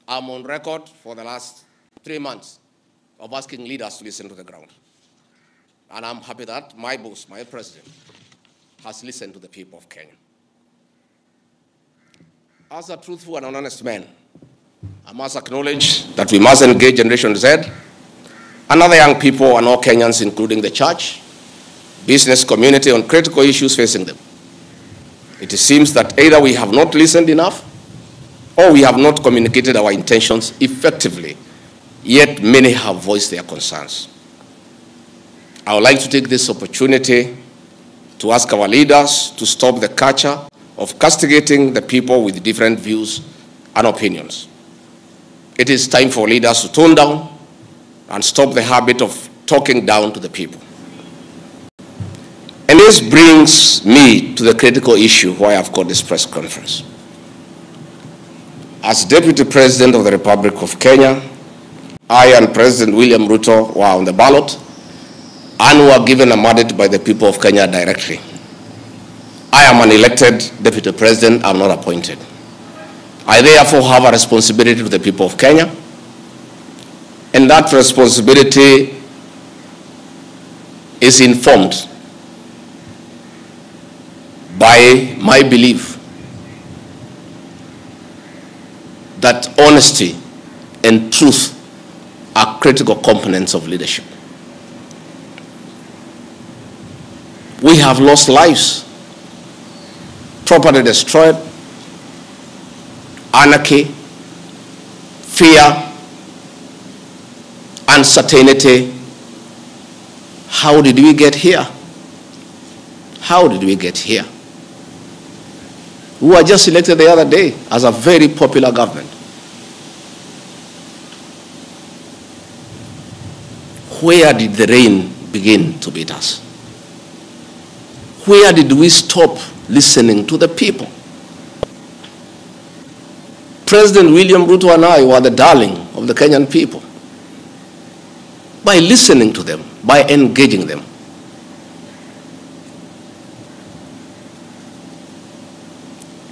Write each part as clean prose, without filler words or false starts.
I'm on record for the last 3 months of asking leaders to listen to the ground. And I'm happy that my boss, my president, has listened to the people of Kenya. As a truthful and honest man, I must acknowledge that we must engage Generation Z and other young people and all Kenyans, including the church, business community, on critical issues facing them. It seems that either we have not listened enough or we have not communicated our intentions effectively, yet many have voiced their concerns. I would like to take this opportunity to ask our leaders to stop the culture of castigating the people with different views and opinions. It is time for leaders to tone down and stop the habit of talking down to the people. And this brings me to the critical issue why I've called this press conference. As Deputy President of the Republic of Kenya, I and President William Ruto were on the ballot and were given a mandate by the people of Kenya directly. I am an elected Deputy President, I'm not appointed. I therefore have a responsibility to the people of Kenya, and that responsibility is informed by my belief that honesty and truth are critical components of leadership. We have lost lives, property destroyed, anarchy, fear, uncertainty. How did we get here? How did we get here? We were just elected the other day as a very popular government. Where did the rain begin to beat us? Where did we stop listening to the people? President William Ruto and I were the darling of the Kenyan people by listening to them, by engaging them.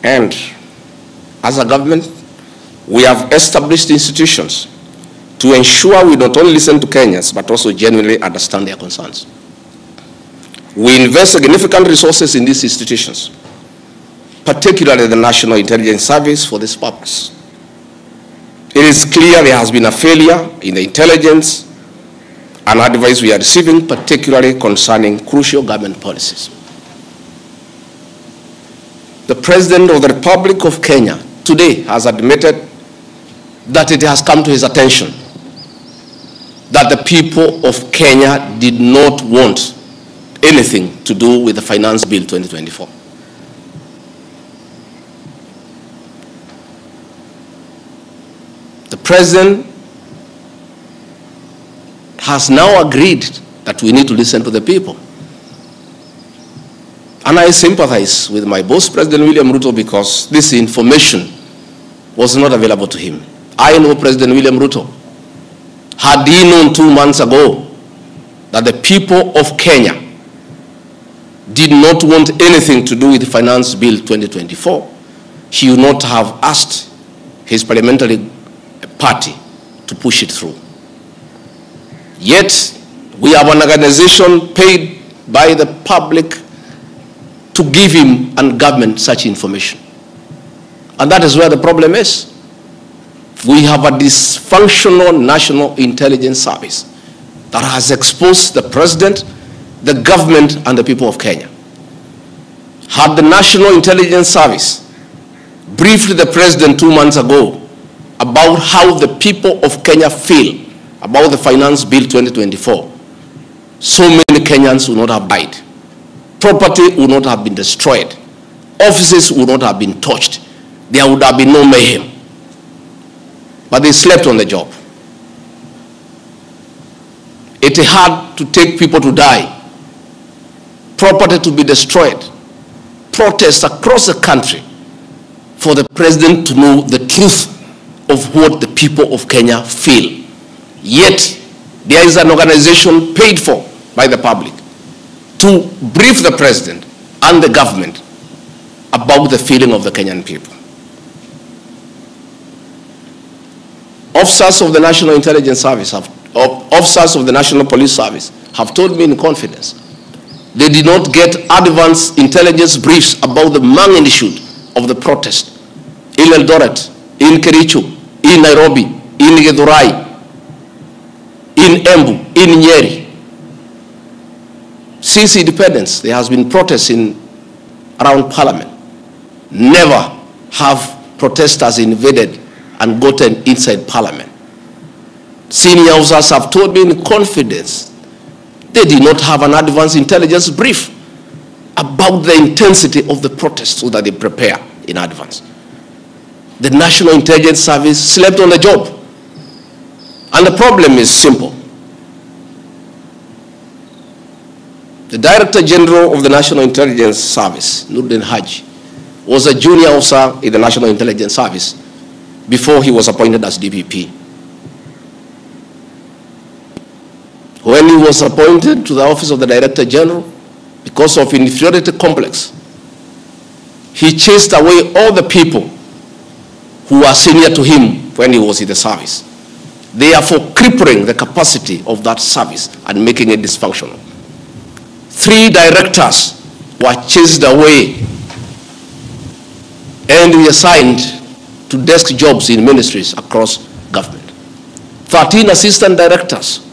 And as a government, we have established institutions to ensure we not only listen to Kenyans, but also genuinely understand their concerns. We invest significant resources in these institutions, particularly the National Intelligence Service, for this purpose. It is clear there has been a failure in the intelligence and advice we are receiving, particularly concerning crucial government policies. The President of the Republic of Kenya today has admitted that it has come to his attention that the people of Kenya did not want anything to do with the Finance Bill 2024. The President has now agreed that we need to listen to the people. And I sympathize with my boss, President William Ruto, because this information was not available to him. I know President William Ruto. Had he known 2 months ago that the people of Kenya did not want anything to do with the Finance Bill 2024, he would not have asked his parliamentary party to push it through. Yet, we have an organization paid by the public to give him and government such information. And that is where the problem is. We have a dysfunctional National Intelligence Service that has exposed the President, the government, and the people of Kenya. Had the National Intelligence Service briefed the President 2 months ago about how the people of Kenya feel about the Finance Bill 2024, so many Kenyans would not have died. Property would not have been destroyed. Offices would not have been touched. There would have been no mayhem. But they slept on the job. It had to take people to die, property to be destroyed, protests across the country for the President to know the truth of what the people of Kenya feel. Yet, there is an organization paid for by the public to brief the President and the government about the feeling of the Kenyan people. Officers of the National Intelligence Service, officers of the National Police Service have told me in confidence they did not get advance intelligence briefs about the magnitude of the protest in Eldoret, in Kericho, in Nairobi, in Githurai, in Embu, in Nyeri. Since independence, there has been protests around Parliament. Never have protesters invaded and gotten inside Parliament. Senior officers have told me in confidence they did not have an advance intelligence brief about the intensity of the protest so that they prepare in advance. The National Intelligence Service slept on the job. And the problem is simple. The Director General of the National Intelligence Service, Nuruddin Haji, was a junior officer in the National Intelligence Service before he was appointed as DPP. When he was appointed to the office of the Director General, because of inferiority complex, he chased away all the people who were senior to him when he was in the service, therefore crippling the capacity of that service and making it dysfunctional. 3 directors were chased away and reassigned to desk jobs in ministries across government. 13 assistant directors